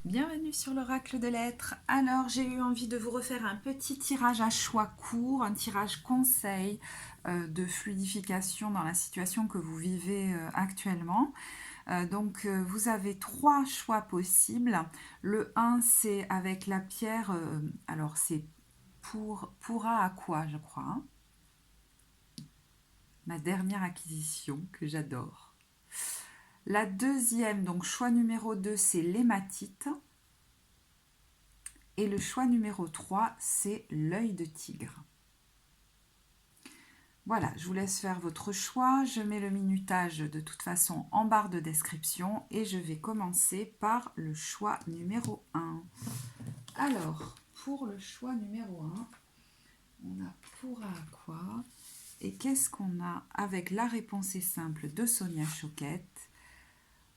Bienvenue sur l'oracle de l'être. Alors, j'ai eu envie de vous refaire un petit tirage à choix court, un tirage conseil de fluidification dans la situation que vous vivez actuellement. Vous avez trois choix possibles. Le 1, c'est avec la pierre, alors c'est pourra à quoi, je crois, hein, ma dernière acquisition que j'adore. La deuxième, donc choix numéro 2, c'est l'hématite. Et le choix numéro 3, c'est l'œil de tigre. Voilà, je vous laisse faire votre choix. Je mets le minutage de toute façon en barre de description et je vais commencer par le choix numéro 1. Alors, pour le choix numéro 1, on a pourra quoi? Et qu'est-ce qu'on a avec la réponse est simple de Sonia Choquette?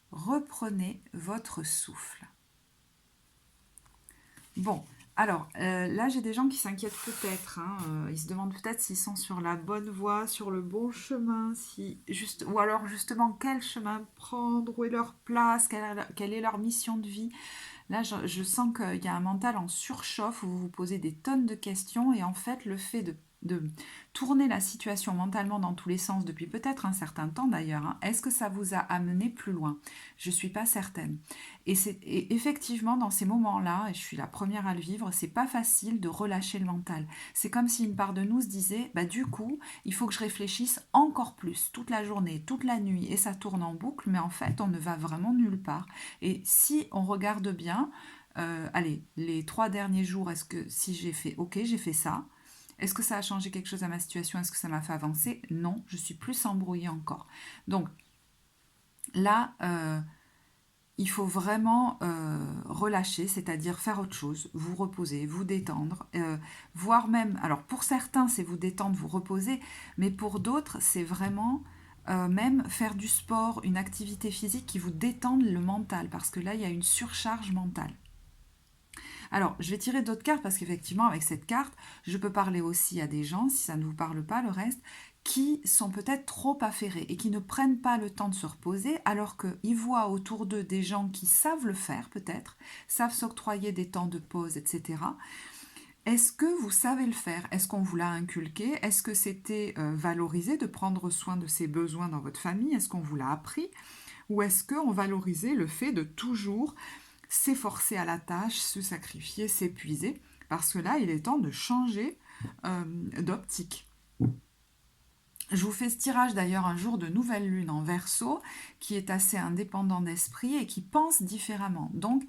Reprenez votre souffle. Bon, alors là j'ai des gens qui s'inquiètent peut-être, hein, ils se demandent peut-être s'ils sont sur la bonne voie, sur le bon chemin, ou alors justement quel chemin prendre, où est leur place, quelle est leur mission de vie. Là je sens qu'il y a un mental en surchauffe où vous vous posez des tonnes de questions et en fait le fait de tourner la situation mentalement dans tous les sens depuis peut-être un certain temps d'ailleurs, hein, est-ce que ça vous a amené plus loin? Je ne suis pas certaine. Et effectivement, dans ces moments-là, et je suis la première à le vivre, c'est pas facile de relâcher le mental. C'est comme si une part de nous se disait, bah du coup, il faut que je réfléchisse encore plus, toute la journée, toute la nuit, et ça tourne en boucle, mais en fait, on ne va vraiment nulle part. Et si on regarde bien, allez, les 3 derniers jours, est-ce que si j'ai fait, ok, j'ai fait ça, est-ce que ça a changé quelque chose à ma situation? Est-ce que ça m'a fait avancer? Non, je suis plus embrouillée encore. Donc là, il faut vraiment relâcher, c'est-à-dire faire autre chose, vous reposer, vous détendre, voire même, alors pour certains c'est vous détendre, vous reposer, mais pour d'autres c'est vraiment même faire du sport, une activité physique qui vous détende le mental, parce que là il y a une surcharge mentale. Alors, je vais tirer d'autres cartes parce qu'effectivement, avec cette carte, je peux parler aussi à des gens, si ça ne vous parle pas le reste, qui sont peut-être trop affairés et qui ne prennent pas le temps de se reposer alors qu'ils voient autour d'eux des gens qui savent le faire peut-être, savent s'octroyer des temps de pause, etc. Est-ce que vous savez le faire? Est-ce qu'on vous l'a inculqué? Est-ce que c'était valorisé de prendre soin de ses besoins dans votre famille? Est-ce qu'on vous l'a appris? Ou est-ce qu'on valorisait le fait de toujours s'efforcer à la tâche, se sacrifier, s'épuiser, parce que là, il est temps de changer d'optique. Je vous fais ce tirage d'ailleurs un jour de nouvelle lune en Verseau, qui est assez indépendant d'esprit et qui pense différemment. Donc,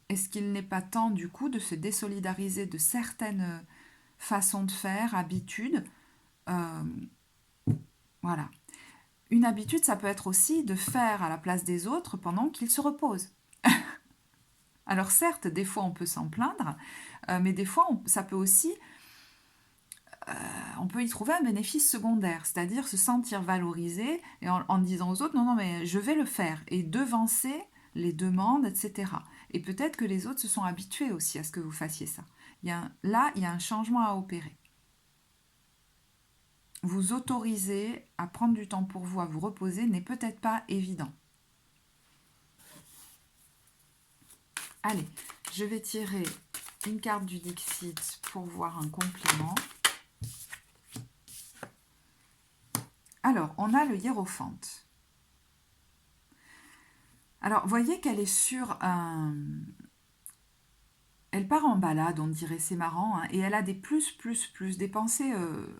est-ce qu'il n'est pas temps du coup de se désolidariser de certaines façons de faire, habitudes? euh, Voilà. Une habitude, ça peut être aussi de faire à la place des autres pendant qu'ils se reposent. Alors certes, des fois on peut s'en plaindre, mais des fois ça peut aussi, on peut y trouver un bénéfice secondaire, c'est-à-dire se sentir valorisé et en disant aux autres non, non, mais je vais le faire et devancer les demandes, etc. Et peut-être que les autres se sont habitués aussi à ce que vous fassiez ça. Là, il y a un changement à opérer. Vous autoriser à prendre du temps pour vous, à vous reposer, n'est peut-être pas évident. Allez, je vais tirer une carte du Dixit pour voir un complément. Alors, on a le hiérophante. Alors, voyez qu'elle est sur un... Elle part en balade, on dirait, c'est marrant, hein, et elle a des plus, des pensées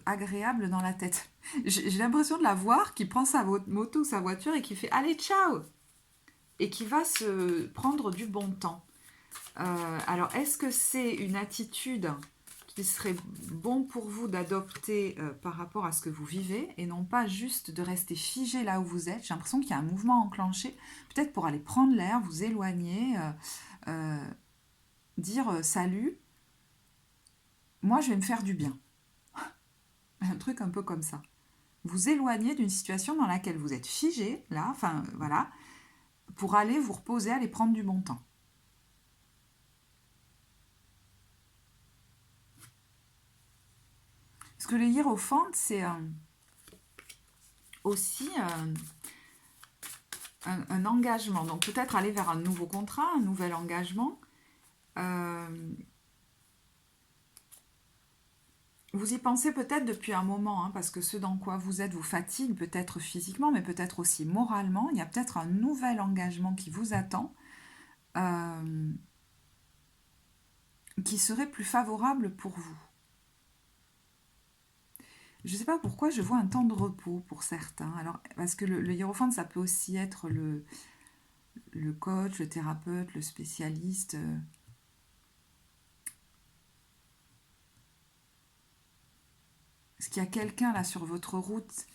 agréables dans la tête. J'ai l'impression de la voir qui prend sa moto, sa voiture et qui fait « Allez, ciao !» et qui va se prendre du bon temps. Alors, est-ce que c'est une attitude qui serait bon pour vous d'adopter par rapport à ce que vous vivez et non pas juste de rester figé là où vous êtes? J'ai l'impression qu'il y a un mouvement enclenché, peut-être pour aller prendre l'air, vous éloigner, dire salut, moi je vais me faire du bien. Un truc un peu comme ça. Vous éloigner d'une situation dans laquelle vous êtes figé, là, enfin voilà, pour aller vous reposer, aller prendre du bon temps. Parce que le hiérophante, c'est aussi, un engagement. Donc peut-être aller vers un nouveau contrat, un nouvel engagement. Euh, Vous y pensez peut-être depuis un moment, hein, parce que ce dans quoi vous êtes vous fatigue, peut-être physiquement, mais peut-être aussi moralement. Il y a peut-être un nouvel engagement qui vous attend, euh, qui serait plus favorable pour vous. Je ne sais pas pourquoi je vois un temps de repos pour certains. Alors, parce que le hiérophante, ça peut aussi être le coach, le thérapeute, le spécialiste. Est-ce qu'il y a quelqu'un là sur votre route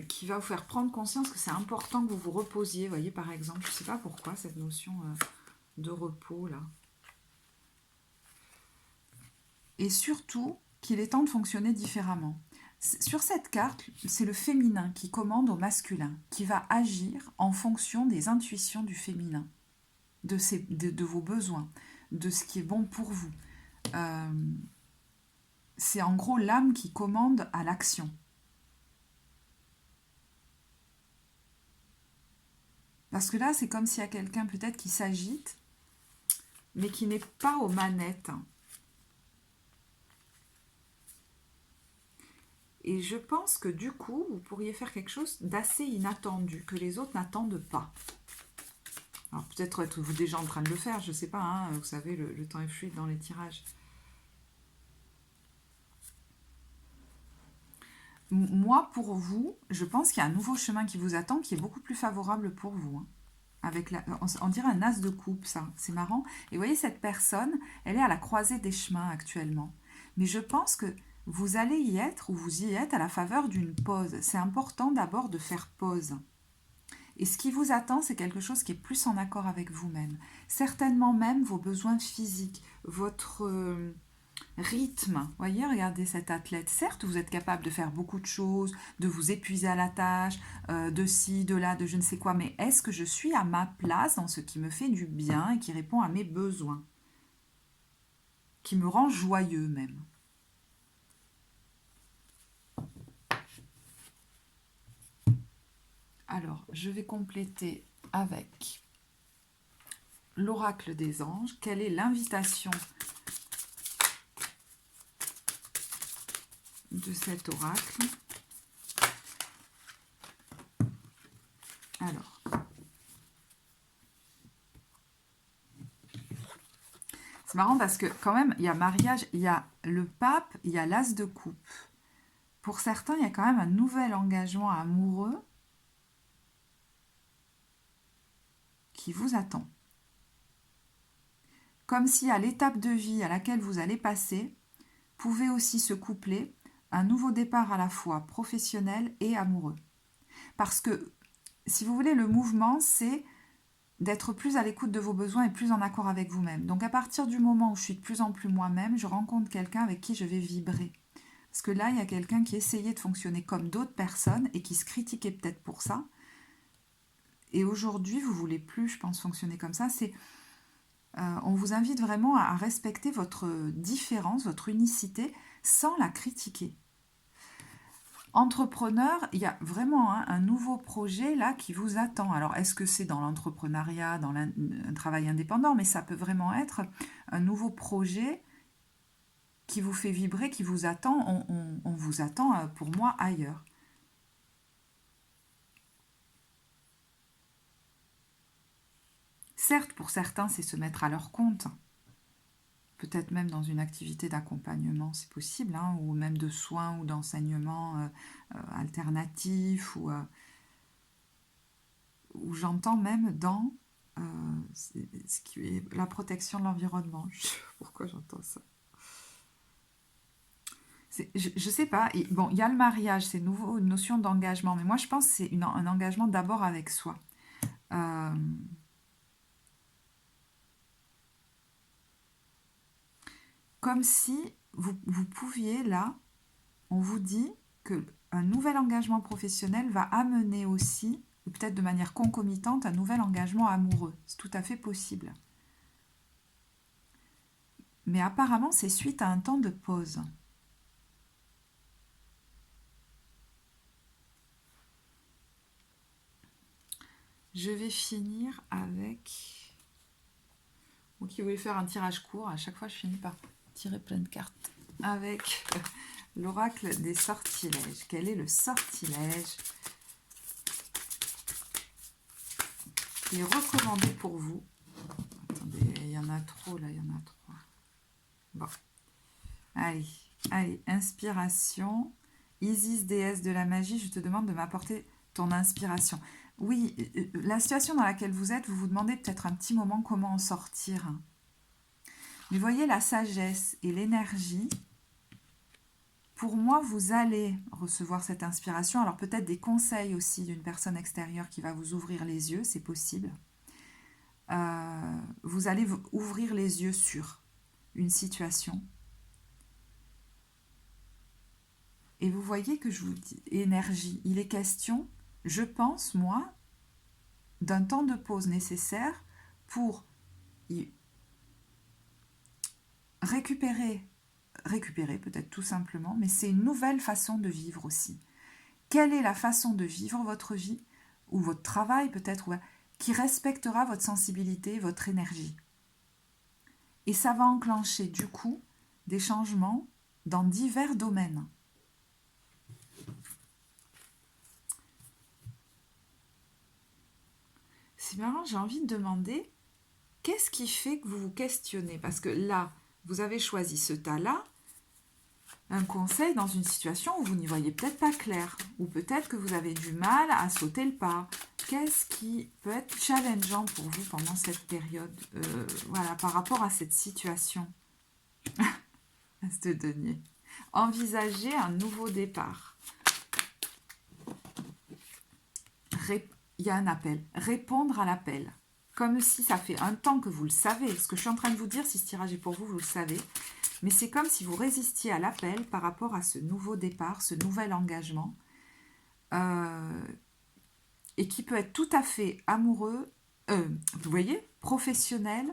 qui va vous faire prendre conscience que c'est important que vous vous reposiez, vous voyez, par exemple, je ne sais pas pourquoi cette notion de repos là. Et surtout qu'il est temps de fonctionner différemment. Sur cette carte, c'est le féminin qui commande au masculin, qui va agir en fonction des intuitions du féminin, de vos besoins, de ce qui est bon pour vous. Euh, c'est en gros l'âme qui commande à l'action. Parce que là, c'est comme s'il y a quelqu'un peut-être qui s'agite, mais qui n'est pas aux manettes. Et je pense que du coup, vous pourriez faire quelque chose d'assez inattendu, que les autres n'attendent pas. Alors peut-être êtes-vous déjà en train de le faire, je ne sais pas, hein, vous savez, le temps est fluide dans les tirages. Moi, pour vous, je pense qu'il y a un nouveau chemin qui vous attend, qui est beaucoup plus favorable pour vous. Hein. Avec on dirait un as de coupe, ça, c'est marrant. Et vous voyez, cette personne, elle est à la croisée des chemins actuellement. Mais je pense que vous allez y être, ou vous y êtes, à la faveur d'une pause. C'est important d'abord de faire pause. Et ce qui vous attend, c'est quelque chose qui est plus en accord avec vous-même. Certainement même vos besoins physiques, votre rythme. Voyez, regardez cet athlète. Certes, vous êtes capable de faire beaucoup de choses, de vous épuiser à la tâche, de ci, de là, de je ne sais quoi, mais est-ce que je suis à ma place dans ce qui me fait du bien et qui répond à mes besoins, qui me rend joyeux même? Alors, je vais compléter avec l'oracle des anges. Quelle est l'invitation de cet oracle? Alors, c'est marrant parce que quand même, il y a mariage, il y a le pape, il y a l'as de coupe. Pour certains, il y a quand même un nouvel engagement amoureux qui vous attend. Comme si à l'étape de vie à laquelle vous allez passer, pouvait aussi se coupler un nouveau départ à la fois professionnel et amoureux. Parce que, si vous voulez, le mouvement, c'est d'être plus à l'écoute de vos besoins et plus en accord avec vous-même. Donc à partir du moment où je suis de plus en plus moi-même, je rencontre quelqu'un avec qui je vais vibrer. Parce que là, il y a quelqu'un qui essayait de fonctionner comme d'autres personnes et qui se critiquait peut-être pour ça. Et aujourd'hui, vous voulez plus, je pense, fonctionner comme ça. On vous invite vraiment à respecter votre différence, votre unicité, sans la critiquer. Entrepreneur, il y a vraiment un nouveau projet là qui vous attend. Alors, est-ce que c'est dans l'entrepreneuriat, dans un travail indépendant, mais ça peut vraiment être un nouveau projet qui vous fait vibrer, qui vous attend. On vous attend, pour moi, ailleurs. Certes, pour certains, c'est se mettre à leur compte. Peut-être même dans une activité d'accompagnement, c'est possible, hein, ou même de soins ou d'enseignement alternatif, ou j'entends même dans ce qui est la protection de l'environnement. Pourquoi j'entends ça? Je ne sais pas. Bon, il y a le mariage, c'est nouveau, une notion d'engagement, mais moi je pense que c'est un engagement d'abord avec soi. Euh, Comme si vous pouviez, là, on vous dit que un nouvel engagement professionnel va amener aussi, ou peut-être de manière concomitante, un nouvel engagement amoureux. C'est tout à fait possible. Mais apparemment, c'est suite à un temps de pause. Je vais finir avec... Vous qui voulez faire un tirage court, à chaque fois je finis par tirer plein de cartes. Avec l'oracle des sortilèges. Quel est le sortilège qui est recommandé pour vous? Attendez, il y en a trop là, il y en a trois. Bon, allez, allez, inspiration. Isis, déesse de la magie, je te demande de m'apporter ton inspiration. Oui, la situation dans laquelle vous êtes, vous vous demandez peut-être un petit moment comment en sortir. Mais voyez la sagesse et l'énergie. Pour moi, vous allez recevoir cette inspiration. Alors peut-être des conseils aussi d'une personne extérieure qui va vous ouvrir les yeux, c'est possible. Vous allez ouvrir les yeux sur une situation. Et vous voyez que je vous dis énergie. Il est question, je pense, moi, d'un temps de pause nécessaire pour récupérer peut-être tout simplement, mais c'est une nouvelle façon de vivre aussi. Quelle est la façon de vivre votre vie, ou votre travail peut-être, qui respectera votre sensibilité, votre énergie? Et ça va enclencher du coup des changements dans divers domaines. C'est marrant, j'ai envie de demander, qu'est-ce qui fait que vous vous questionnez? Parce que là, vous avez choisi ce tas-là, un conseil dans une situation où vous n'y voyez peut-être pas clair, ou peut-être que vous avez du mal à sauter le pas. Qu'est-ce qui peut être challengeant pour vous pendant cette période, voilà, par rapport à cette situation? De denier. Envisager un nouveau départ. Il y a un appel. Répondre à l'appel. Comme si ça fait un temps que vous le savez. Ce que je suis en train de vous dire, si ce tirage est pour vous, vous le savez. Mais c'est comme si vous résistiez à l'appel par rapport à ce nouveau départ, ce nouvel engagement. Et qui peut être tout à fait amoureux, vous voyez, professionnel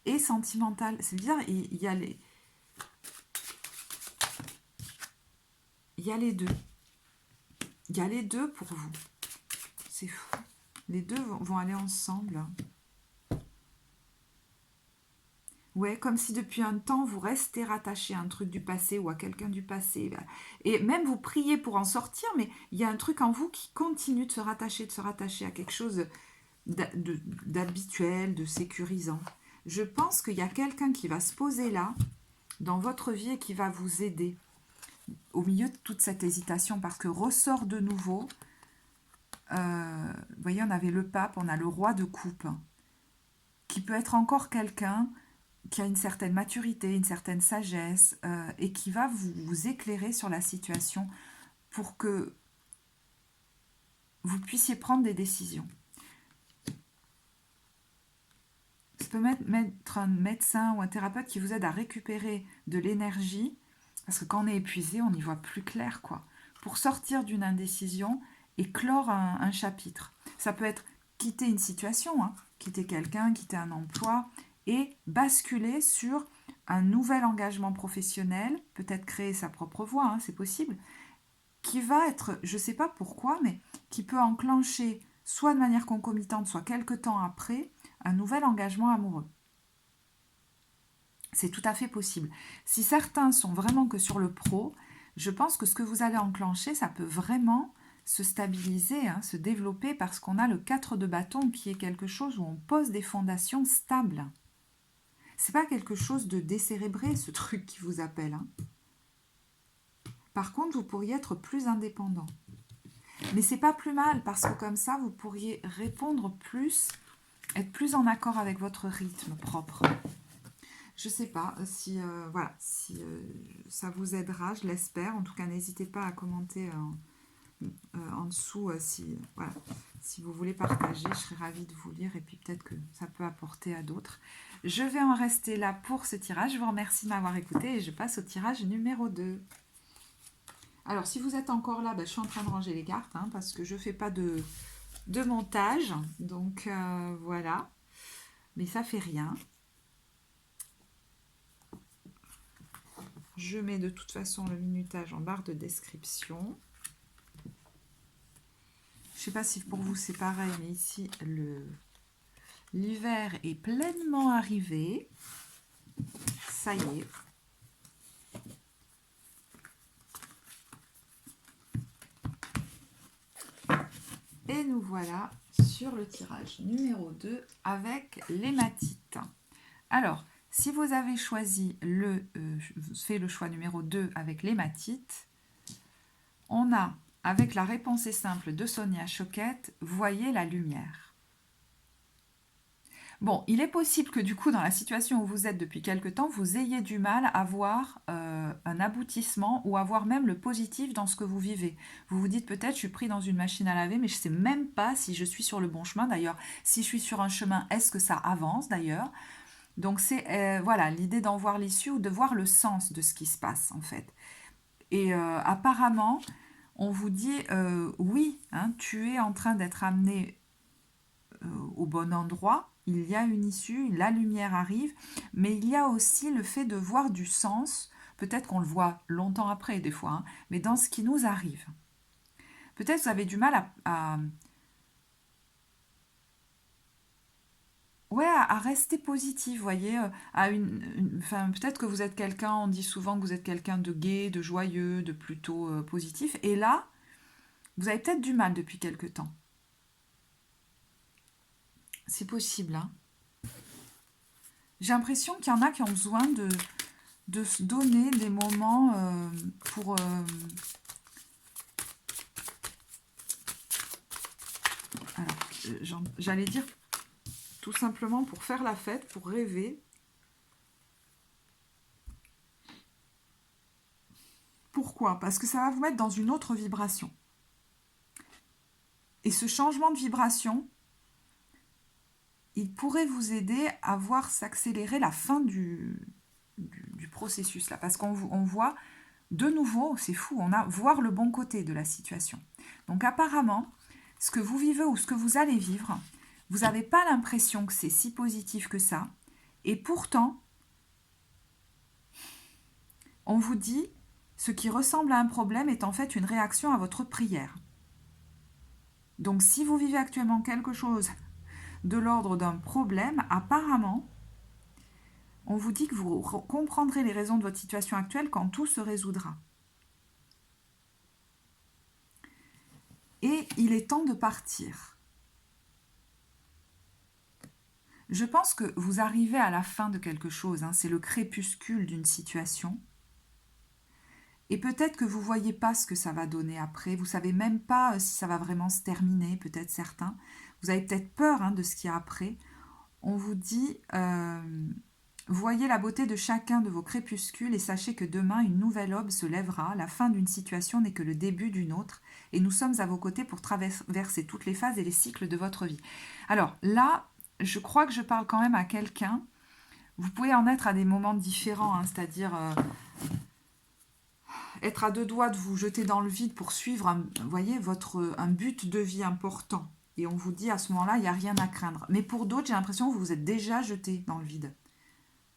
et sentimental. C'est bizarre, il y a les deux. Il y a les deux pour vous. C'est fou. Les deux vont aller ensemble. Ouais, comme si depuis un temps, vous restez rattaché à un truc du passé ou à quelqu'un du passé. Et même vous priez pour en sortir, mais il y a un truc en vous qui continue de se rattacher à quelque chose d'habituel, de sécurisant. Je pense qu'il y a quelqu'un qui va se poser là, dans votre vie, et qui va vous aider au milieu de toute cette hésitation, parce que ressort de nouveau, vous voyez, on avait le pape, on a le roi de coupe, qui peut être encore quelqu'un qui a une certaine maturité, une certaine sagesse, et qui va vous éclairer sur la situation pour que vous puissiez prendre des décisions. Ça peut mettre un médecin ou un thérapeute qui vous aide à récupérer de l'énergie, parce que quand on est épuisé, on n'y voit plus clair, quoi. Pour sortir d'une indécision et clore un chapitre. Ça peut être quitter une situation, hein, quitter quelqu'un, quitter un emploi, et basculer sur un nouvel engagement professionnel, peut-être créer sa propre voie, hein, c'est possible, qui va être, je ne sais pas pourquoi, mais qui peut enclencher, soit de manière concomitante, soit quelques temps après, un nouvel engagement amoureux. C'est tout à fait possible. Si certains sont vraiment que sur le pro, je pense que ce que vous allez enclencher, ça peut vraiment se stabiliser, hein, se développer, parce qu'on a le 4 de bâton qui est quelque chose où on pose des fondations stables. C'est pas quelque chose de décérébré, ce truc qui vous appelle. Hein. Par contre, vous pourriez être plus indépendant. Mais c'est pas plus mal, parce que comme ça, vous pourriez répondre plus, être plus en accord avec votre rythme propre. Je sais pas si, voilà, si ça vous aidera, je l'espère. En tout cas, n'hésitez pas à commenter en dessous voilà, si vous voulez partager. Je serais ravie de vous lire et puis peut-être que ça peut apporter à d'autres. Je vais en rester là pour ce tirage. Je vous remercie de m'avoir écouté et je passe au tirage numéro 2. Alors, si vous êtes encore là, je suis en train de ranger les cartes hein, parce que je ne fais pas de montage. Donc, voilà. Mais ça fait rien. Je mets de toute façon le minutage en barre de description. Je ne sais pas si pour vous c'est pareil, mais ici, l'hiver est pleinement arrivé. Ça y est. Et nous voilà sur le tirage numéro 2 avec l'hématite. Alors, si vous avez choisi fait le choix numéro 2 avec l'hématite, on a, avec la réponse est simple de Sonia Choquette, voyez la lumière. Bon, il est possible que du coup, dans la situation où vous êtes depuis quelque temps, vous ayez du mal à voir un aboutissement ou à voir même le positif dans ce que vous vivez. Vous vous dites peut-être, je suis pris dans une machine à laver, mais je ne sais même pas si je suis sur le bon chemin. D'ailleurs, si je suis sur un chemin, est-ce que ça avance d'ailleurs? Donc c'est voilà l'idée d'en voir l'issue ou de voir le sens de ce qui se passe en fait. Et apparemment, on vous dit oui, hein, tu es en train d'être amené au bon endroit, il y a une issue, la lumière arrive, mais il y a aussi le fait de voir du sens, peut-être qu'on le voit longtemps après des fois, hein, mais dans ce qui nous arrive. Peut-être vous avez du mal ouais, à rester positif, vous voyez, enfin, peut-être que vous êtes quelqu'un, on dit souvent que vous êtes quelqu'un de gai, de joyeux, de plutôt positif, et là, vous avez peut-être du mal depuis quelque temps. C'est possible, hein. J'ai l'impression qu'il y en a qui ont besoin de se donner des moments pour... alors, j'allais dire tout simplement pour faire la fête, pour rêver. Pourquoi? Parce que ça va vous mettre dans une autre vibration. Et ce changement de vibration, il pourrait vous aider à voir s'accélérer la fin du processus là. Parce qu'on voit de nouveau, c'est fou, on a voir le bon côté de la situation. Donc apparemment, ce que vous vivez ou ce que vous allez vivre, vous n'avez pas l'impression que c'est si positif que ça. Et pourtant, on vous dit, ce qui ressemble à un problème est en fait une réaction à votre prière. Donc si vous vivez actuellement quelque chose de l'ordre d'un problème, apparemment, on vous dit que vous comprendrez les raisons de votre situation actuelle quand tout se résoudra. Et il est temps de partir. Je pense que vous arrivez à la fin de quelque chose, hein, c'est le crépuscule d'une situation. Et peut-être que vous ne voyez pas ce que ça va donner après, vous ne savez même pas si ça va vraiment se terminer, peut-être certains. Vous avez peut-être peur hein, de ce qu'il y a après. On vous dit, voyez la beauté de chacun de vos crépuscules et sachez que demain une nouvelle aube se lèvera, la fin d'une situation n'est que le début d'une autre, et nous sommes à vos côtés pour traverser toutes les phases et les cycles de votre vie. Alors là, je crois que je parle quand même à quelqu'un. Vous pouvez en être à des moments différents, hein, c'est-à-dire être à deux doigts de vous jeter dans le vide pour suivre voyez, un but de vie important. Et on vous dit à ce moment-là, il n'y a rien à craindre. Mais pour d'autres, j'ai l'impression que vous vous êtes déjà jeté dans le vide,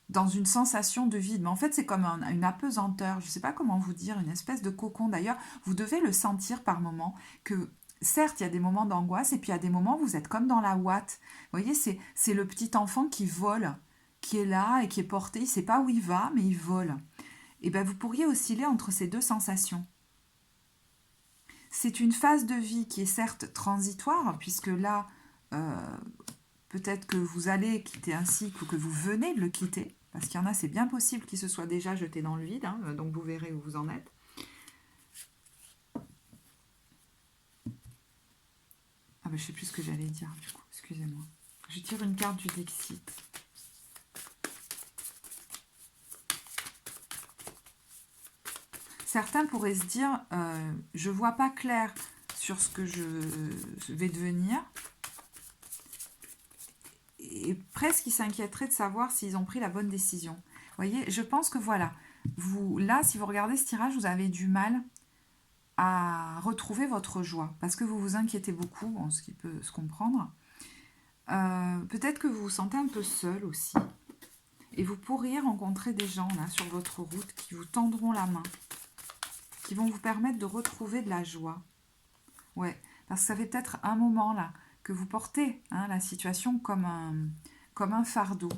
dans une sensation de vide. Mais en fait, c'est comme une apesanteur, je ne sais pas comment vous dire, une espèce de cocon. D'ailleurs, vous devez le sentir par moments, que certes, il y a des moments d'angoisse, et puis il y a des moments où vous êtes comme dans la ouate. Vous voyez, c'est le petit enfant qui vole, qui est là et qui est porté, il ne sait pas où il va, mais il vole. Et bien, vous pourriez osciller entre ces deux sensations. C'est une phase de vie qui est certes transitoire, puisque là, peut-être que vous allez quitter un cycle ou que vous venez de le quitter, parce qu'il y en a, c'est bien possible qu'ils se soient déjà jetés dans le vide, hein, donc vous verrez où vous en êtes. Ah ben je ne sais plus ce que j'allais dire, du coup, excusez-moi. Je tire une carte du Dixit. Certains pourraient se dire, je ne vois pas clair sur ce que je vais devenir. Et presque ils s'inquiéteraient de savoir s'ils ont pris la bonne décision. Vous voyez, je pense que voilà, là, si vous regardez ce tirage, vous avez du mal à retrouver votre joie, parce que vous vous inquiétez beaucoup, bon, ce qui peut se comprendre. Peut-être que vous vous sentez un peu seul aussi. Et vous pourriez rencontrer des gens là sur votre route qui vous tendront la main, qui vont vous permettre de retrouver de la joie. Ouais, Parce que ça fait peut-être un moment là que vous portez hein, la situation comme un fardeau.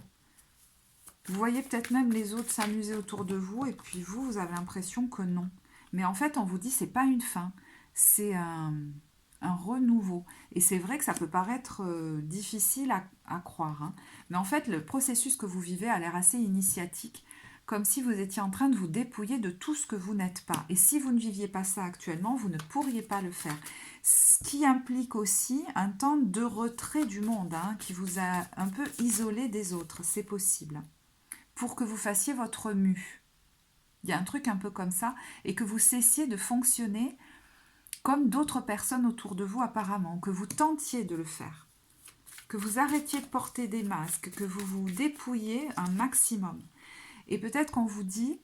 Vous voyez peut-être même les autres s'amuser autour de vous et puis vous, vous avez l'impression que non. Mais en fait, on vous dit c'est pas une fin, c'est un renouveau. Et c'est vrai que ça peut paraître difficile à croire. Hein. Mais en fait, le processus que vous vivez a l'air assez initiatique, comme si vous étiez en train de vous dépouiller de tout ce que vous n'êtes pas. Et si vous ne viviez pas ça actuellement, vous ne pourriez pas le faire. Ce qui implique aussi un temps de retrait du monde, hein, qui vous a un peu isolé des autres. C'est possible pour que vous fassiez votre mue. Il y a un truc un peu comme ça, et que vous cessiez de fonctionner comme d'autres personnes autour de vous apparemment, que vous tentiez de le faire, que vous arrêtiez de porter des masques, que vous vous dépouilliez un maximum. Et peut-être qu'on vous dit,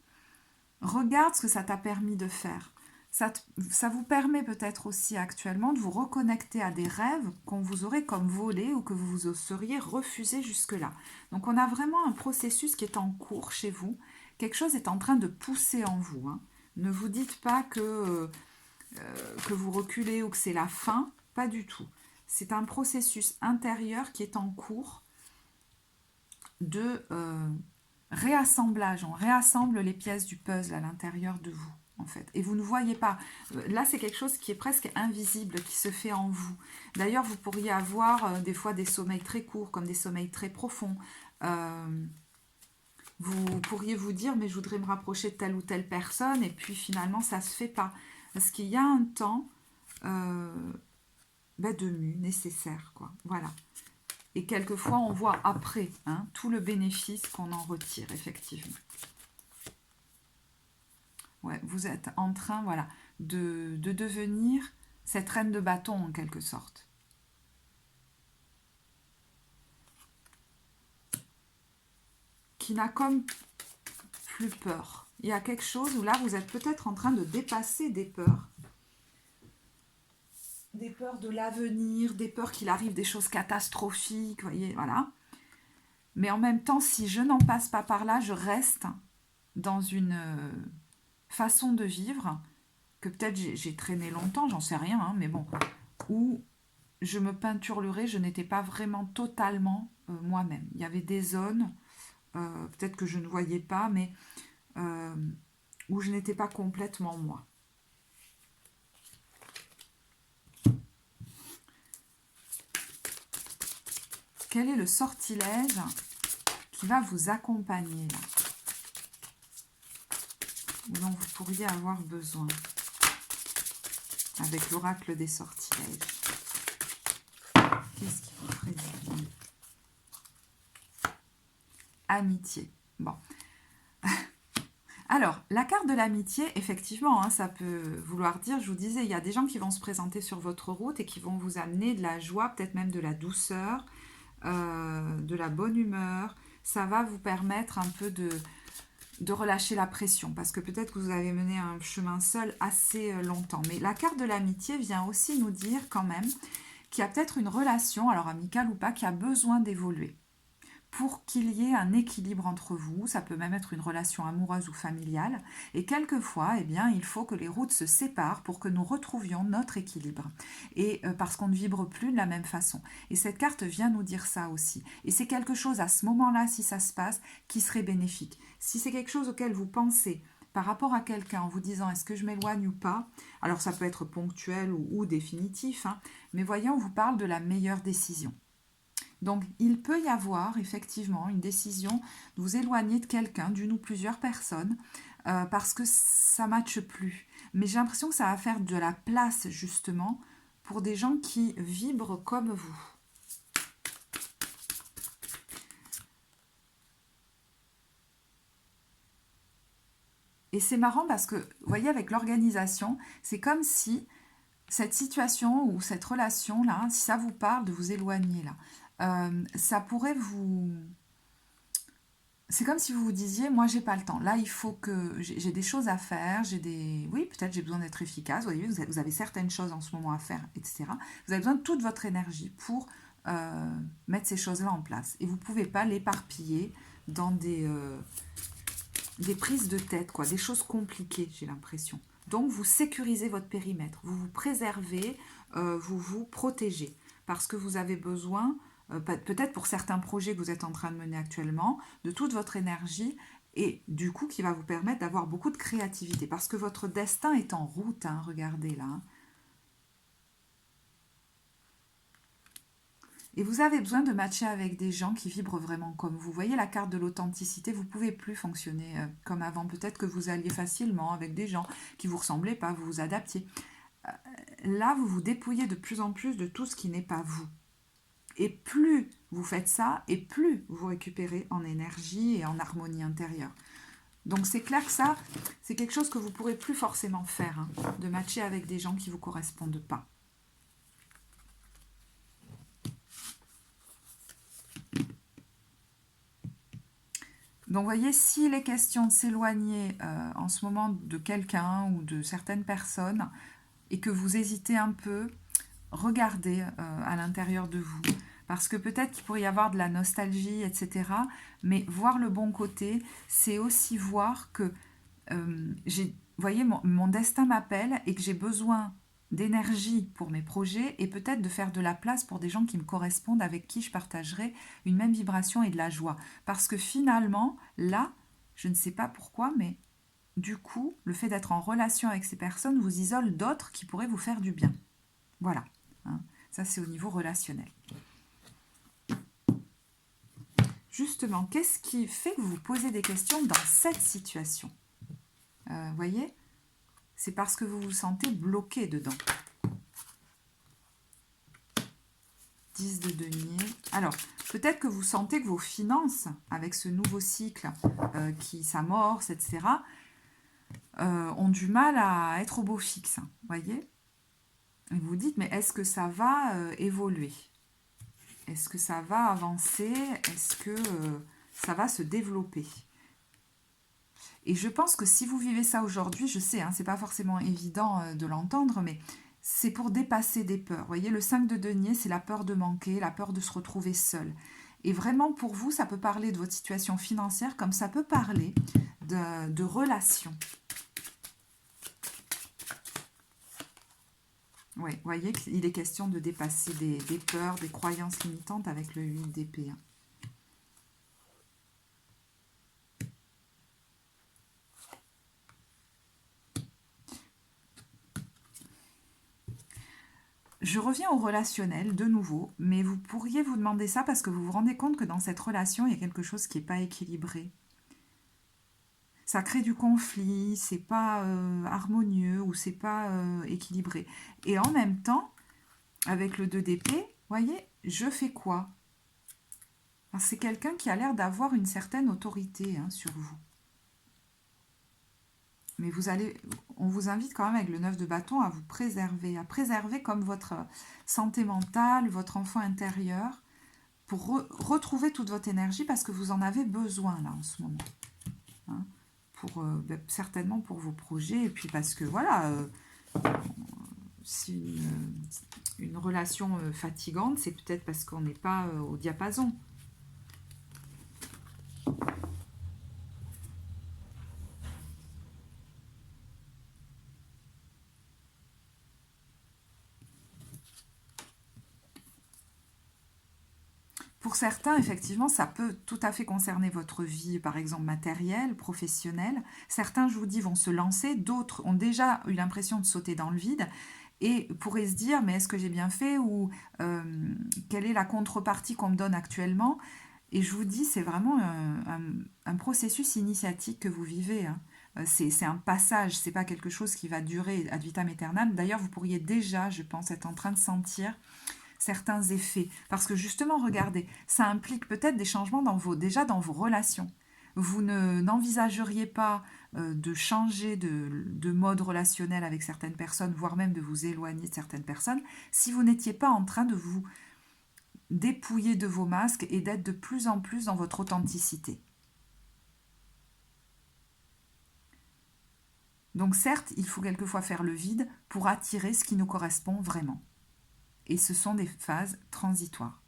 regarde ce que ça t'a permis de faire. Ça vous permet peut-être aussi actuellement de vous reconnecter à des rêves qu'on vous aurait comme volés ou que vous vous seriez refusé jusque-là. Donc on a vraiment un processus qui est en cours chez vous. Quelque chose est en train de pousser en vous. Hein. Ne vous dites pas que vous reculez ou que c'est la fin. Pas du tout. C'est un processus intérieur qui est en cours de réassemblage. On réassemble les pièces du puzzle à l'intérieur de vous. En fait. Et vous ne voyez pas. Là, c'est quelque chose qui est presque invisible, qui se fait en vous. D'ailleurs, vous pourriez avoir des fois des sommeils très courts, comme des sommeils très profonds. Vous pourriez vous dire, mais je voudrais me rapprocher de telle ou telle personne, et puis finalement, ça ne se fait pas. Parce qu'il y a un temps de mue nécessaire, quoi. Voilà. Et quelquefois, on voit après hein, tout le bénéfice qu'on en retire, effectivement. Ouais, vous êtes en train voilà, de devenir cette reine de bâton en quelque sorte. Qui n'a comme plus peur. Il y a quelque chose où là vous êtes peut-être en train de dépasser des peurs. Des peurs de l'avenir, des peurs qu'il arrive des choses catastrophiques, voyez, voilà. Mais en même temps, si je n'en passe pas par là, je reste dans une façon de vivre que peut-être j'ai traîné longtemps, j'en sais rien, hein, mais bon, où je me peinturerais, je n'étais pas vraiment totalement moi-même. Il y avait des zones, peut-être que je ne voyais pas, mais où je n'étais pas complètement moi. Quel est le sortilège qui va vous accompagner là, dont vous pourriez avoir besoin avec l'oracle des sortilèges? Qu'est-ce qui vous ferait du bien? Amitié. Bon. Alors, la carte de l'amitié, effectivement, hein, ça peut vouloir dire, je vous disais, il y a des gens qui vont se présenter sur votre route et qui vont vous amener de la joie, peut-être même de la douceur, de la bonne humeur. Ça va vous permettre un peu de relâcher la pression, parce que peut-être que vous avez mené un chemin seul assez longtemps. Mais la carte de l'amitié vient aussi nous dire quand même qu'il y a peut-être une relation, alors amicale ou pas, qui a besoin d'évoluer pour qu'il y ait un équilibre entre vous. Ça peut même être une relation amoureuse ou familiale. Et quelquefois, eh bien, il faut que les routes se séparent pour que nous retrouvions notre équilibre. Et parce qu'on ne vibre plus de la même façon. Et cette carte vient nous dire ça aussi. Et c'est quelque chose à ce moment-là, si ça se passe, qui serait bénéfique. Si c'est quelque chose auquel vous pensez par rapport à quelqu'un en vous disant est-ce que je m'éloigne ou pas, alors ça peut être ponctuel ou définitif, hein, mais voyons, on vous parle de la meilleure décision. Donc, il peut y avoir effectivement une décision de vous éloigner de quelqu'un, d'une ou plusieurs personnes, parce que ça ne matche plus. Mais j'ai l'impression que ça va faire de la place, justement, pour des gens qui vibrent comme vous. Et c'est marrant parce que, vous voyez, avec l'organisation, c'est comme si cette situation ou cette relation-là, si ça vous parle de vous éloigner là, ça pourrait vous... C'est comme si vous vous disiez, moi j'ai pas le temps. Là, il faut que j'ai des choses à faire, j'ai des... Oui, peut-être j'ai besoin d'être efficace. Vous voyez, vous avez certaines choses en ce moment à faire, etc. Vous avez besoin de toute votre énergie pour mettre ces choses-là en place. Et vous ne pouvez pas l'éparpiller dans des prises de tête, quoi, des choses compliquées, j'ai l'impression. Donc, vous sécurisez votre périmètre, vous vous préservez vous vous protégez. Parce que vous avez besoin, peut-être pour certains projets que vous êtes en train de mener actuellement, de toute votre énergie et du coup qui va vous permettre d'avoir beaucoup de créativité. Parce que votre destin est en route, hein, regardez là. Hein. Et vous avez besoin de matcher avec des gens qui vibrent vraiment comme vous. Vous voyez la carte de l'authenticité, vous ne pouvez plus fonctionner comme avant. Peut-être que vous alliez facilement avec des gens qui ne vous ressemblaient pas, vous vous adaptiez. Là, vous vous dépouillez de plus en plus de tout ce qui n'est pas vous. Et plus vous faites ça, et plus vous récupérez en énergie et en harmonie intérieure. Donc c'est clair que ça, c'est quelque chose que vous ne pourrez plus forcément faire, hein, de matcher avec des gens qui ne vous correspondent pas. Donc, vous voyez, s'il est question de s'éloigner en ce moment de quelqu'un ou de certaines personnes et que vous hésitez un peu, regardez à l'intérieur de vous. Parce que peut-être qu'il pourrait y avoir de la nostalgie, etc. Mais voir le bon côté, c'est aussi voir que, vous voyez, mon destin m'appelle et que j'ai besoin d'énergie pour mes projets et peut-être de faire de la place pour des gens qui me correspondent, avec qui je partagerai une même vibration et de la joie. Parce que finalement, là, je ne sais pas pourquoi, mais du coup, le fait d'être en relation avec ces personnes vous isole d'autres qui pourraient vous faire du bien. Voilà. Hein. Ça, c'est au niveau relationnel. Justement, qu'est-ce qui fait que vous vous posez des questions dans cette situation ? Voyez ? C'est parce que vous vous sentez bloqué dedans. 10 de denier. Alors, peut-être que vous sentez que vos finances, avec ce nouveau cycle qui s'amorce, etc., ont du mal à être au beau fixe. Voyez ? Et vous vous dites, mais est-ce que ça va évoluer ? Est-ce que ça va avancer ? Est-ce que ça va se développer ? Et je pense que si vous vivez ça aujourd'hui, je sais, hein, c'est pas forcément évident de l'entendre, mais c'est pour dépasser des peurs. Vous voyez, le 5 de denier, c'est la peur de manquer, la peur de se retrouver seul. Et vraiment, pour vous, ça peut parler de votre situation financière, comme ça peut parler de relations. Oui, vous voyez qu'il est question de dépasser des peurs, des croyances limitantes avec le 8 d'épée. Hein. Je reviens au relationnel de nouveau, mais vous pourriez vous demander ça parce que vous vous rendez compte que dans cette relation, il y a quelque chose qui n'est pas équilibré. Ça crée du conflit, c'est pas harmonieux ou c'est pas équilibré. Et en même temps, avec le 2 d'épée, voyez, je fais quoi ? C'est quelqu'un qui a l'air d'avoir une certaine autorité sur vous. Mais on vous invite quand même avec le 9 de bâton à préserver comme votre santé mentale, votre enfant intérieur, pour retrouver toute votre énergie parce que vous en avez besoin là en ce moment. Hein, certainement pour vos projets et puis parce que voilà, si une relation fatigante, c'est peut-être parce qu'on n'est pas au diapason. Pour certains, effectivement, ça peut tout à fait concerner votre vie, par exemple matérielle, professionnelle. Certains, je vous dis, vont se lancer, d'autres ont déjà eu l'impression de sauter dans le vide et pourraient se dire, mais est-ce que j'ai bien fait ou quelle est la contrepartie qu'on me donne actuellement ? Et je vous dis, c'est vraiment un processus initiatique que vous vivez. Hein. C'est un passage, c'est pas quelque chose qui va durer ad vitam aeternam. D'ailleurs, vous pourriez déjà, je pense, être en train de sentir certains effets. Parce que justement, regardez, ça implique peut-être des changements déjà dans vos relations. Vous n'envisageriez pas de changer de mode relationnel avec certaines personnes, voire même de vous éloigner de certaines personnes, si vous n'étiez pas en train de vous dépouiller de vos masques et d'être de plus en plus dans votre authenticité. Donc certes, il faut quelquefois faire le vide pour attirer ce qui nous correspond vraiment. Et ce sont des phases transitoires.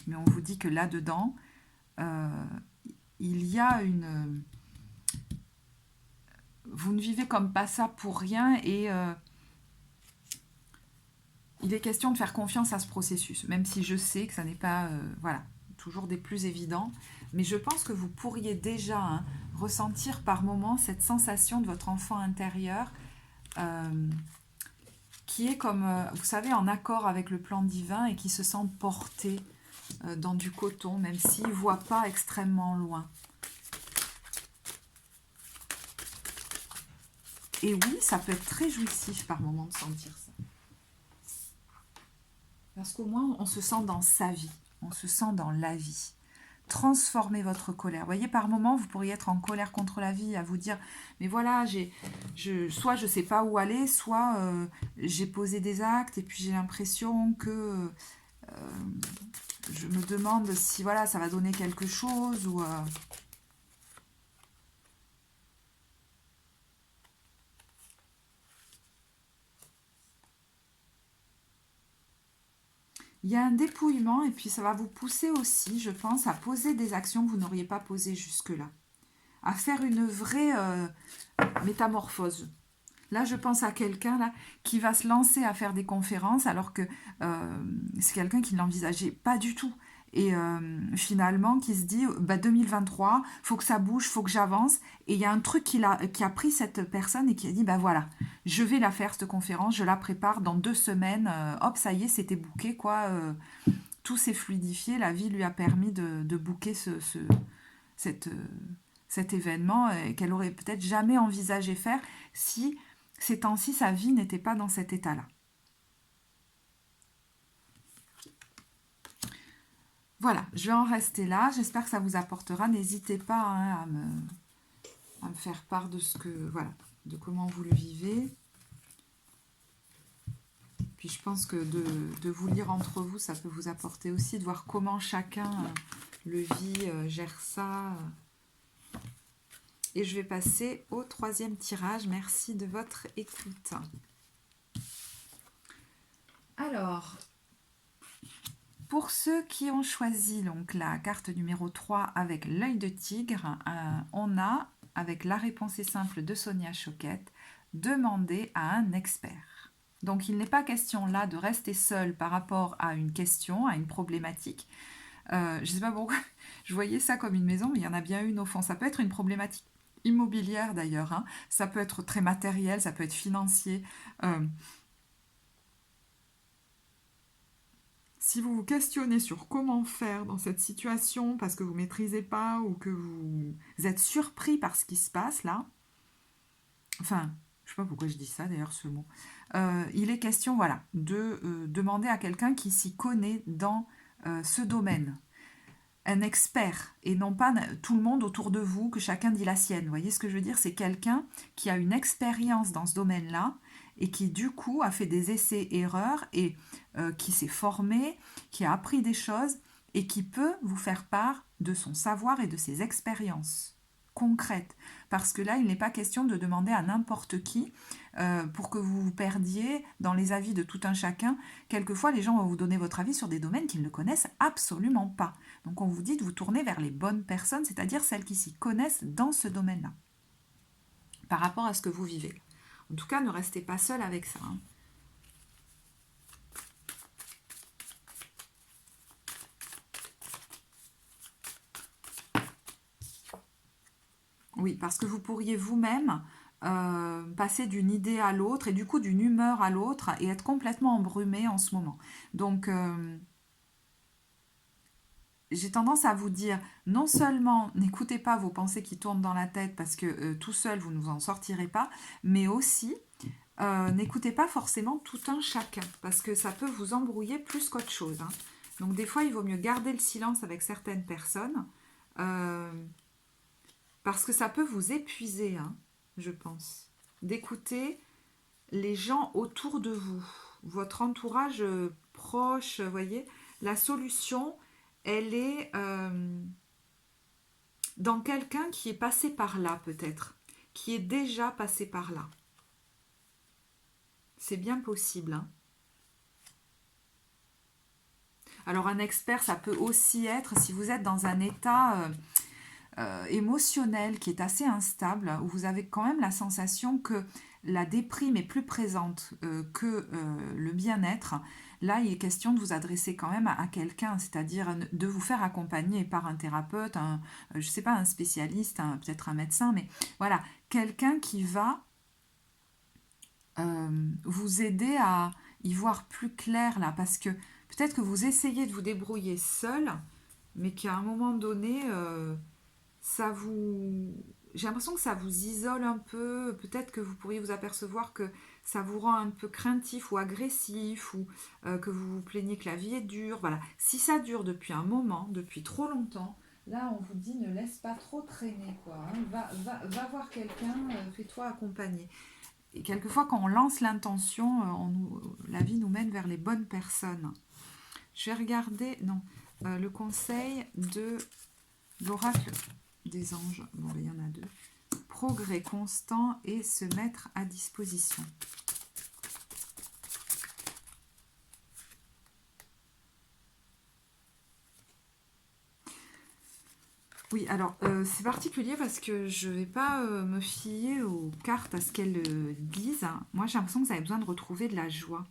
Mais on vous dit que là-dedans, il y a une... Vous ne vivez comme pas ça pour rien et Il est question de faire confiance à ce processus, même si je sais que ça n'est pas, voilà, toujours des plus évidents. Mais je pense que vous pourriez déjà hein, ressentir par moments cette sensation de votre enfant intérieur euh, qui est comme, vous savez, en accord avec le plan divin et qui se sent porté dans du coton, même s'il ne voit pas extrêmement loin. Et oui, ça peut être très jouissif par moment de sentir ça. Parce qu'au moins, on se sent dans sa vie, on se sent dans la vie. Transformez votre colère. Vous voyez, par moment, vous pourriez être en colère contre la vie, à vous dire, mais voilà, soit je ne sais pas où aller, soit j'ai posé des actes et puis j'ai l'impression que je me demande si voilà, ça va donner quelque chose ou... Il y a un dépouillement et puis ça va vous pousser aussi, je pense, à poser des actions que vous n'auriez pas posées jusque-là. À faire une vraie métamorphose. Là, je pense à quelqu'un là qui va se lancer à faire des conférences alors que c'est quelqu'un qui ne l'envisageait pas du tout. Et finalement, qui se dit, bah, 2023, faut que ça bouge, faut que j'avance. Et il y a un truc qui a pris cette personne et qui a dit, bah voilà, je vais la faire, cette conférence, je la prépare dans 2 semaines. Hop, ça y est, c'était booké, quoi. Tout s'est fluidifié, la vie lui a permis de booker cette, cet événement qu'elle aurait peut-être jamais envisagé faire si ces temps-ci, sa vie n'était pas dans cet état-là. Voilà, je vais en rester là. J'espère que ça vous apportera. N'hésitez pas hein, à me faire part de ce que, voilà, de comment vous le vivez. Puis je pense que de vous lire entre vous, ça peut vous apporter aussi de voir comment chacun le vit, gère ça. Et je vais passer au 3e tirage. Merci de votre écoute. Alors, pour ceux qui ont choisi donc, la carte numéro 3 avec l'œil de tigre, on a, avec la réponse est simple de Sonia Choquette, demandé à un expert. Donc il n'est pas question là de rester seul par rapport à une question, à une problématique. Je ne sais pas pourquoi, je voyais ça comme une maison, mais il y en a bien une au fond. Ça peut être une problématique immobilière d'ailleurs, hein. Ça peut être très matériel, ça peut être financier. Si vous vous questionnez sur comment faire dans cette situation parce que vous ne maîtrisez pas ou que vous êtes surpris par ce qui se passe là, enfin, je ne sais pas pourquoi je dis ça d'ailleurs ce mot, il est question voilà, de demander à quelqu'un qui s'y connaît dans ce domaine, un expert et non pas tout le monde autour de vous, que chacun dit la sienne. Vous voyez ce que je veux dire? C'est quelqu'un qui a une expérience dans ce domaine-là et qui du coup a fait des essais-erreurs et qui s'est formé, qui a appris des choses et qui peut vous faire part de son savoir et de ses expériences concrètes. Parce que là, il n'est pas question de demander à n'importe qui pour que vous vous perdiez dans les avis de tout un chacun. Quelquefois, les gens vont vous donner votre avis sur des domaines qu'ils ne connaissent absolument pas. Donc on vous dit de vous tourner vers les bonnes personnes, c'est-à-dire celles qui s'y connaissent dans ce domaine-là, par rapport à ce que vous vivez. En tout cas, ne restez pas seul avec ça. Hein. Oui, parce que vous pourriez vous-même passer d'une idée à l'autre et du coup d'une humeur à l'autre et être complètement embrumé en ce moment. Donc, j'ai tendance à vous dire, non seulement n'écoutez pas vos pensées qui tournent dans la tête parce que tout seul vous ne vous en sortirez pas, mais aussi n'écoutez pas forcément tout un chacun parce que ça peut vous embrouiller plus qu'autre chose. Hein. Donc des fois il vaut mieux garder le silence avec certaines personnes parce que ça peut vous épuiser, hein, je pense. D'écouter les gens autour de vous, votre entourage proche, vous voyez, la solution elle est dans quelqu'un qui est passé par là peut-être, qui est déjà passé par là. C'est bien possible. Hein. Alors un expert, ça peut aussi être si vous êtes dans un état émotionnel qui est assez instable, où vous avez quand même la sensation que la déprime est plus présente que le bien-être, là, il est question de vous adresser quand même à quelqu'un, c'est-à-dire de vous faire accompagner par un thérapeute, je sais pas, un spécialiste, peut-être un médecin, mais voilà, quelqu'un qui va vous aider à y voir plus clair là, parce que peut-être que vous essayez de vous débrouiller seul, mais qu'à un moment donné, ça vous... J'ai l'impression que ça vous isole un peu. Peut-être que vous pourriez vous apercevoir que ça vous rend un peu craintif ou agressif, ou que vous vous plaignez que la vie est dure. Voilà. Si ça dure depuis un moment, depuis trop longtemps, là on vous dit ne laisse pas trop traîner, quoi. Hein. Va voir quelqu'un, fais-toi accompagner. Et quelquefois, quand on lance l'intention, la vie nous mène vers les bonnes personnes. Je vais regarder, non, le conseil de l'oracle des anges. Bon, il y en a deux. Progrès constant et se mettre à disposition. Oui, alors c'est particulier parce que je ne vais pas me fier aux cartes, à ce qu'elles disent. Moi, j'ai l'impression que vous avez besoin de retrouver de la joie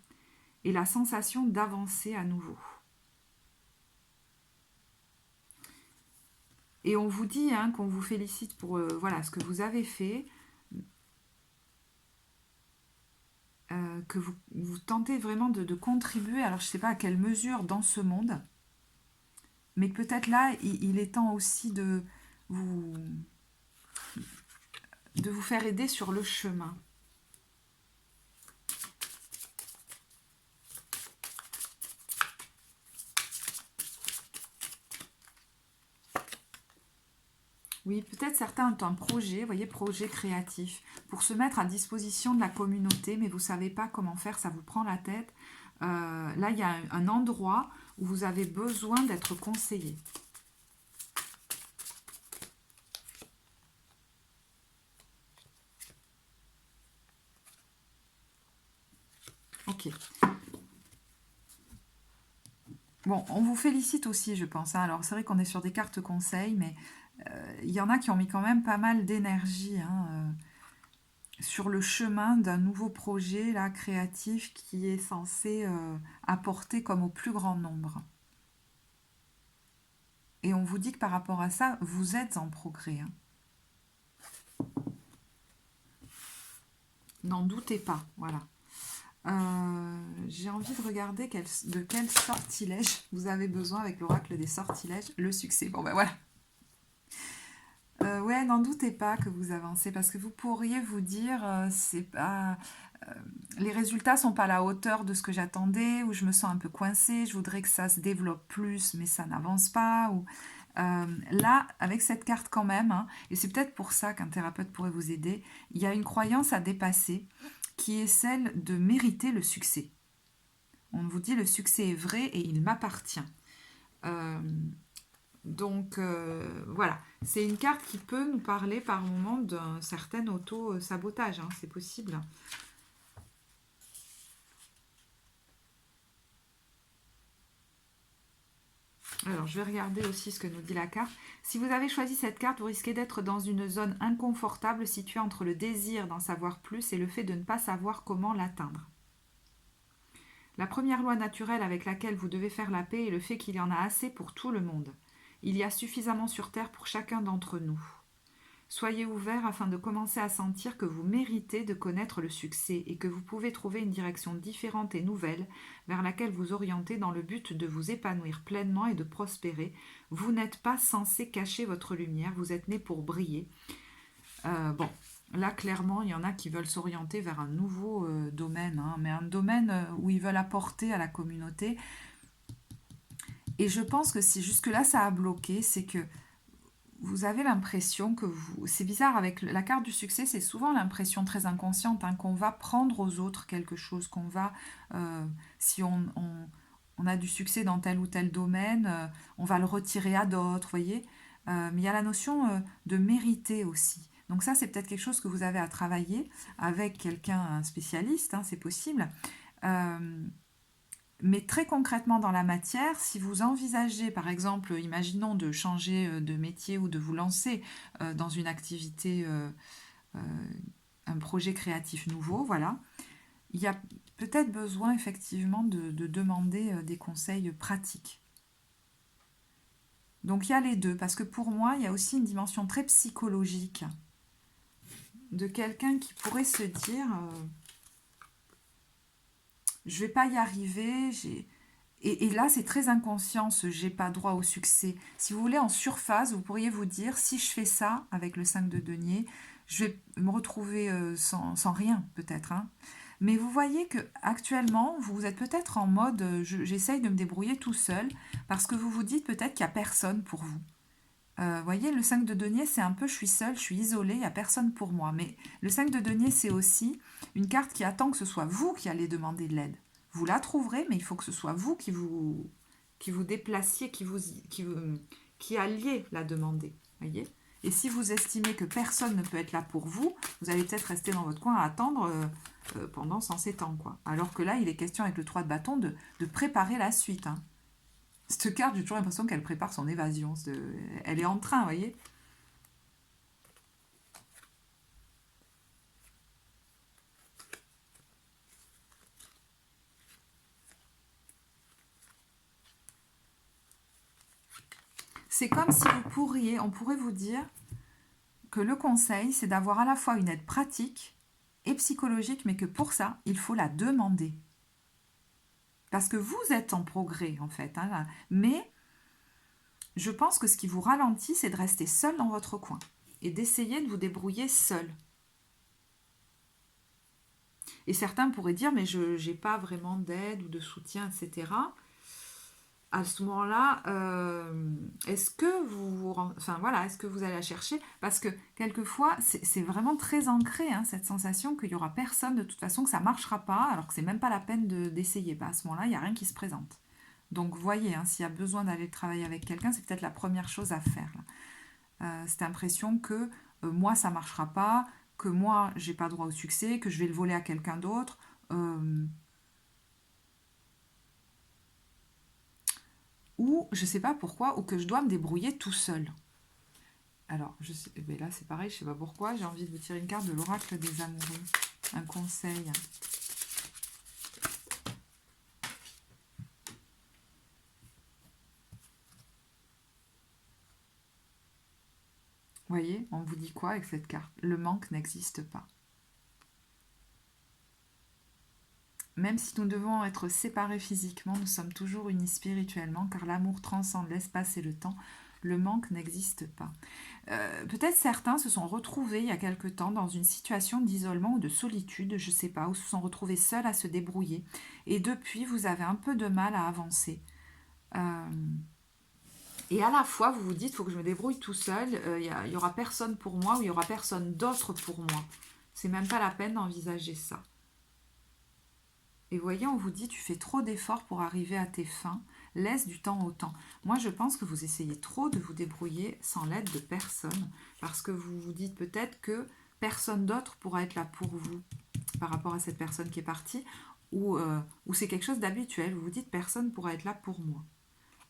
et la sensation d'avancer à nouveau. Et on vous dit qu'on vous félicite pour voilà, ce que vous avez fait, que vous tentez vraiment de contribuer, alors je ne sais pas à quelle mesure dans ce monde, mais peut-être là, il est temps aussi vous, de vous faire aider sur le chemin. Oui, peut-être certains ont un projet, vous voyez, projet créatif, pour se mettre à disposition de la communauté, mais vous ne savez pas comment faire, ça vous prend la tête. Là, il y a un endroit où vous avez besoin d'être conseillé. Ok. Bon, on vous félicite aussi, je pense. Alors, c'est vrai qu'on est sur des cartes conseils, mais il y en a qui ont mis quand même pas mal d'énergie sur le chemin d'un nouveau projet là, créatif qui est censé apporter comme au plus grand nombre. Et on vous dit que par rapport à ça, vous êtes en progrès. N'en doutez pas, voilà. J'ai envie de regarder de quel sortilège vous avez besoin avec l'oracle des sortilèges. Le succès, bon ben voilà. Ouais, n'en doutez pas que vous avancez, parce que vous pourriez vous dire, c'est pas, euh, les résultats sont pas à la hauteur de ce que j'attendais, ou je me sens un peu coincée, je voudrais que ça se développe plus, mais ça n'avance pas. Ou là, avec cette carte quand même, et c'est peut-être pour ça qu'un thérapeute pourrait vous aider, il y a une croyance à dépasser qui est celle de mériter le succès. On vous dit le succès est vrai et il m'appartient. Euh, donc voilà, c'est une carte qui peut nous parler par moment d'un certain auto-sabotage, c'est possible. Alors je vais regarder aussi ce que nous dit la carte. Si vous avez choisi cette carte, vous risquez d'être dans une zone inconfortable située entre le désir d'en savoir plus et le fait de ne pas savoir comment l'atteindre. La première loi naturelle avec laquelle vous devez faire la paix est le fait qu'il y en a assez pour tout le monde. Il y a suffisamment sur Terre pour chacun d'entre nous. Soyez ouverts afin de commencer à sentir que vous méritez de connaître le succès et que vous pouvez trouver une direction différente et nouvelle vers laquelle vous orienter dans le but de vous épanouir pleinement et de prospérer. Vous n'êtes pas censé cacher votre lumière, vous êtes né pour briller. Bon, là clairement, il y en a qui veulent s'orienter vers un nouveau domaine, mais un domaine où ils veulent apporter à la communauté. Et je pense que si jusque-là ça a bloqué, c'est que vous avez l'impression que vous... C'est bizarre, avec la carte du succès, c'est souvent l'impression très inconsciente qu'on va prendre aux autres quelque chose, qu'on va... si on a du succès dans tel ou tel domaine, on va le retirer à d'autres, vous voyez. Mais il y a la notion de mériter aussi. Donc ça, c'est peut-être quelque chose que vous avez à travailler avec quelqu'un, un spécialiste, c'est possible. Mais très concrètement dans la matière, si vous envisagez, par exemple, imaginons de changer de métier ou de vous lancer dans une activité un projet créatif nouveau, voilà. Il y a peut-être besoin effectivement de demander des conseils pratiques. Donc il y a les deux, parce que pour moi, il y a aussi une dimension très psychologique de quelqu'un qui pourrait se dire je vais pas y arriver, et là c'est très inconscient ce j'ai pas droit au succès. Si vous voulez, en surface, vous pourriez vous dire si je fais ça avec le 5 de denier, je vais me retrouver sans rien peut-être, hein. Mais vous voyez que actuellement, vous êtes peut-être en mode j'essaye de me débrouiller tout seul parce que vous vous dites peut-être qu'il n'y a personne pour vous. Voyez, le 5 de denier, c'est un peu je suis seule, je suis isolée, il n'y a personne pour moi. Mais le 5 de denier, c'est aussi une carte qui attend que ce soit vous qui allez demander de l'aide. Vous la trouverez, mais il faut que ce soit vous qui vous déplaciez, qui alliez la demander. Voyez. Et si vous estimez que personne ne peut être là pour vous, vous allez peut-être rester dans votre coin à attendre pendant 107 ans, quoi. Alors que là, il est question avec le 3 de bâton de préparer la suite, hein. Cette carte, j'ai toujours l'impression qu'elle prépare son évasion. Elle est en train, vous voyez. C'est comme si on pourrait vous dire que le conseil, c'est d'avoir à la fois une aide pratique et psychologique, mais que pour ça, il faut la demander. Parce que vous êtes en progrès, en fait, hein, mais je pense que ce qui vous ralentit, c'est de rester seul dans votre coin et d'essayer de vous débrouiller seul. Et certains pourraient dire, mais je n'ai pas vraiment d'aide ou de soutien, etc. À ce moment-là, est-ce que est-ce que vous allez la chercher? Parce que quelquefois, c'est vraiment très ancré, hein, cette sensation qu'il n'y aura personne de toute façon, que ça ne marchera pas, alors que c'est même pas la peine d'essayer. À ce moment-là, il n'y a rien qui se présente. Donc, voyez, hein, s'il y a besoin d'aller travailler avec quelqu'un, c'est peut-être la première chose à faire. Cette impression que moi, ça ne marchera pas, que moi, j'ai pas droit au succès, que je vais le voler à quelqu'un d'autre. Ou je sais pas pourquoi, ou que je dois me débrouiller tout seul. Alors, là c'est pareil, je sais pas pourquoi, j'ai envie de vous tirer une carte de l'oracle des amoureux. Un conseil. Vous voyez, on vous dit quoi avec cette carte? Le manque n'existe pas. Même si nous devons être séparés physiquement, nous sommes toujours unis spirituellement, car l'amour transcende l'espace et le temps. Le manque n'existe pas. Peut-être certains se sont retrouvés il y a quelque temps dans une situation d'isolement ou de solitude, je ne sais pas, ou se sont retrouvés seuls à se débrouiller. Et depuis, vous avez un peu de mal à avancer. Et à la fois, vous vous dites, il faut que je me débrouille tout seul, il n'y aura personne pour moi ou il n'y aura personne d'autre pour moi. C'est même pas la peine d'envisager ça. Et vous voyez, on vous dit, tu fais trop d'efforts pour arriver à tes fins, laisse du temps au temps. Moi, je pense que vous essayez trop de vous débrouiller sans l'aide de personne, parce que vous vous dites peut-être que personne d'autre pourra être là pour vous par rapport à cette personne qui est partie, ou c'est quelque chose d'habituel, vous vous dites, personne pourra être là pour moi.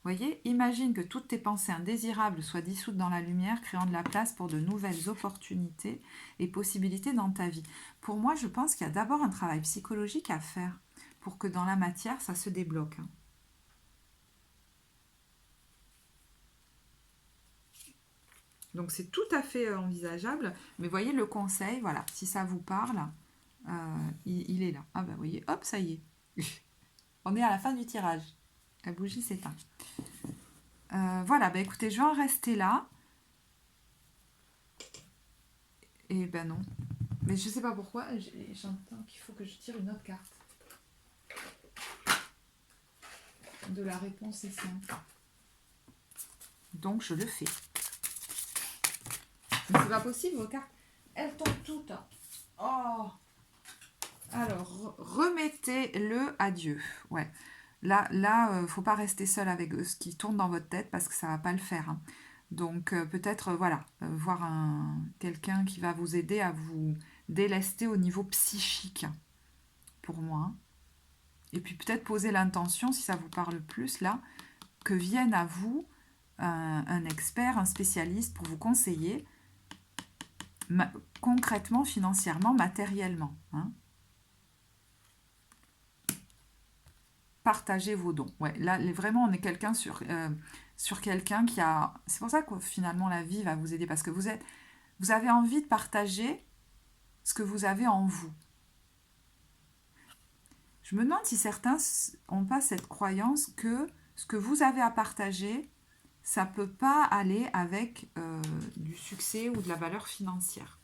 Vous voyez, imagine que toutes tes pensées indésirables soient dissoutes dans la lumière, créant de la place pour de nouvelles opportunités et possibilités dans ta vie. Pour moi, je pense qu'il y a d'abord un travail psychologique à faire pour que dans la matière, ça se débloque. Donc c'est tout à fait envisageable, mais voyez le conseil, voilà, si ça vous parle, il est là. Ah bah voyez, hop, ça y est. On est à la fin du tirage. La bougie s'éteint. Voilà, bah écoutez, je vais en rester là. Et ben non. Mais je sais pas pourquoi, j'entends qu'il faut que je tire une autre carte. De la réponse est simple. Donc je le fais. Mais c'est pas possible, vos cartes. Elles tombent toutes. Oh. Alors, remettez-le à Dieu. Ouais. Là, faut pas rester seul avec ce qui tourne dans votre tête parce que ça va pas le faire, hein. Donc peut-être, voilà, voir quelqu'un qui va vous aider à vous délester au niveau psychique, pour moi. Et puis peut-être poser l'intention, si ça vous parle plus, là, que vienne à vous un expert, un spécialiste pour vous conseiller, ma- concrètement, financièrement, matériellement. Hein. Partagez vos dons. Ouais, là, vraiment, on est quelqu'un sur quelqu'un qui a... C'est pour ça que finalement, la vie va vous aider, parce que vous avez envie de partager ce que vous avez en vous. Je me demande si certains n'ont pas cette croyance que ce que vous avez à partager, ça ne peut pas aller avec du succès ou de la valeur financière.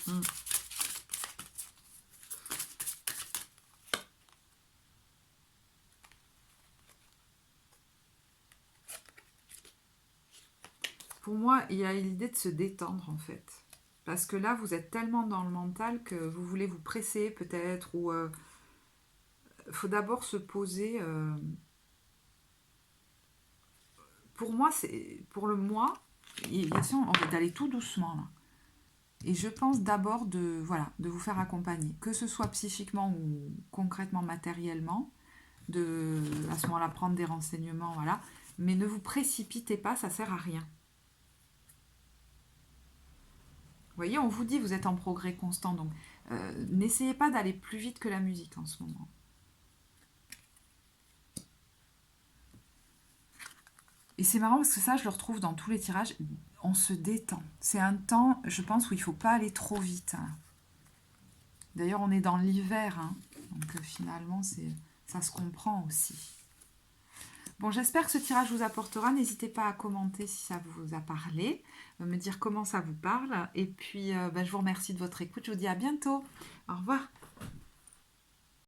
Mm. Pour moi, il y a l'idée de se détendre en fait. Parce que là, vous êtes tellement dans le mental que vous voulez vous presser peut-être, ou faut d'abord se poser. Pour moi, c'est pour le moi, bien sûr, on va aller tout doucement là. Et je pense d'abord de, voilà, de vous faire accompagner, que ce soit psychiquement ou concrètement matériellement, de à ce moment-là prendre des renseignements, voilà. Mais ne vous précipitez pas, ça sert à rien. Vous voyez, on vous dit vous êtes en progrès constant, donc n'essayez pas d'aller plus vite que la musique en ce moment. Et c'est marrant parce que ça, je le retrouve dans tous les tirages. On se détend. C'est un temps, je pense, où il ne faut pas aller trop vite. Hein. D'ailleurs, on est dans l'hiver, hein. Donc finalement, ça se comprend aussi. Bon, j'espère que ce tirage vous apportera. N'hésitez pas à commenter si ça vous a parlé, me dire comment ça vous parle. Et puis, je vous remercie de votre écoute. Je vous dis à bientôt. Au revoir.